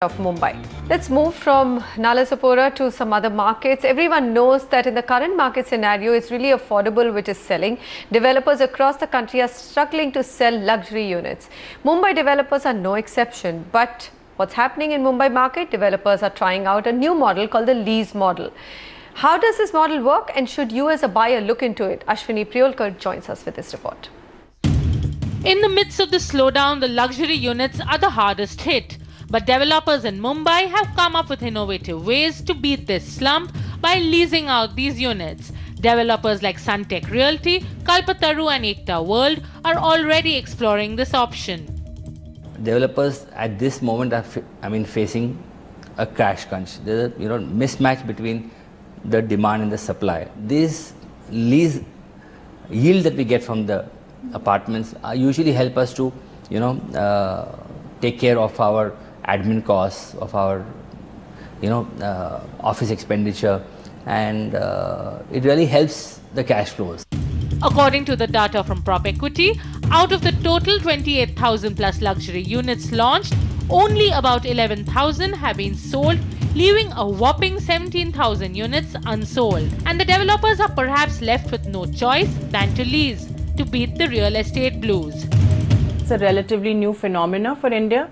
of Mumbai. Let's move from Nalasopara to some other markets. Everyone knows that in the current market scenario, it's really affordable which is selling. Developers across the country are struggling to sell luxury units. Mumbai developers are no exception. But what's happening in Mumbai market? Developers are trying out a new model called the lease model. How does this model work, and should you as a buyer look into it? Ashwini Priolkar joins us with this report. In the midst of the slowdown, the luxury units are the hardest hit. But developers in Mumbai have come up with innovative ways to beat this slump by leasing out these units. Developers like Sunteck Realty, Kalpataru and Ekta World are already exploring this option. Developers at this moment are facing a crash crunch. There's a mismatch between the demand and the supply. This lease yield that we get from the apartments usually help us to take care of our admin costs, of our office expenditure, and it really helps the cash flows. According to the data from PropEquity, out of the total 28,000 plus luxury units launched, only about 11,000 have been sold, leaving a whopping 17,000 units unsold. And the developers are perhaps left with no choice than to lease to beat the real estate blues. It's a relatively new phenomena for India.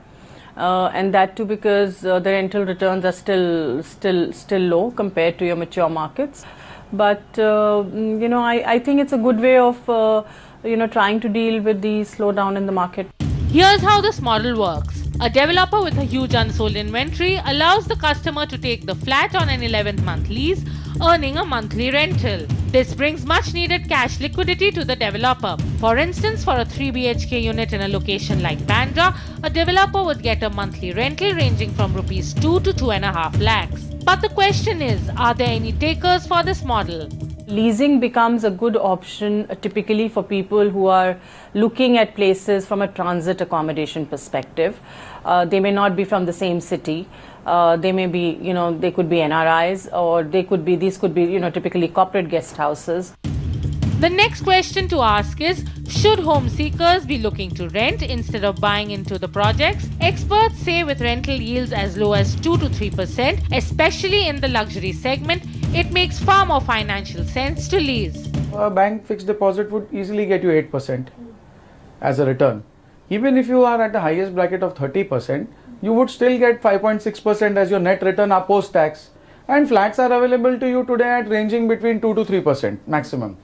And that too because the rental returns are still low compared to your mature markets. But I think it's a good way of trying to deal with the slowdown in the market. Here's how this model works. A developer with a huge unsold inventory allows the customer to take the flat on an 11th-month lease, earning a monthly rental. This brings much needed cash liquidity to the developer. For instance, for a 3 BHK unit in a location like Bandra, a developer would get a monthly rental ranging from rupees 2 to 2.5 lakhs. But the question is, are there any takers for this model? Leasing becomes a good option typically for people who are looking at places from a transit accommodation perspective. They may not be from the same city. They may be, they could be NRIs, or these could be, typically corporate guest houses. The next question to ask is, should home seekers be looking to rent instead of buying into the projects? Experts say with rental yields as low as 2 to 3%, especially in the luxury segment, it makes far more financial sense to lease. A bank fixed deposit would easily get you 8% as a return. Even if you are at the highest bracket of 30%, you would still get 5.6% as your net return post-tax. And flats are available to you today at ranging between 2 to 3% maximum.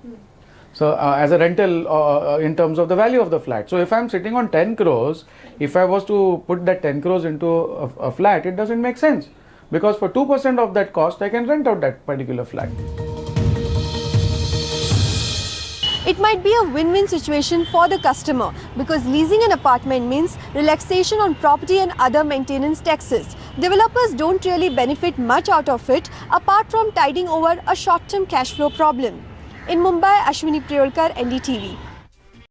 So as a rental in terms of the value of the flat. So if I'm sitting on 10 crores, if I was to put that 10 crores into a flat, it doesn't make sense. Because for 2% of that cost, I can rent out that particular flat. It might be a win-win situation for the customer because leasing an apartment means relaxation on property and other maintenance taxes. Developers don't really benefit much out of it apart from tiding over a short-term cash flow problem. In Mumbai, Ashwini Priolkar, NDTV.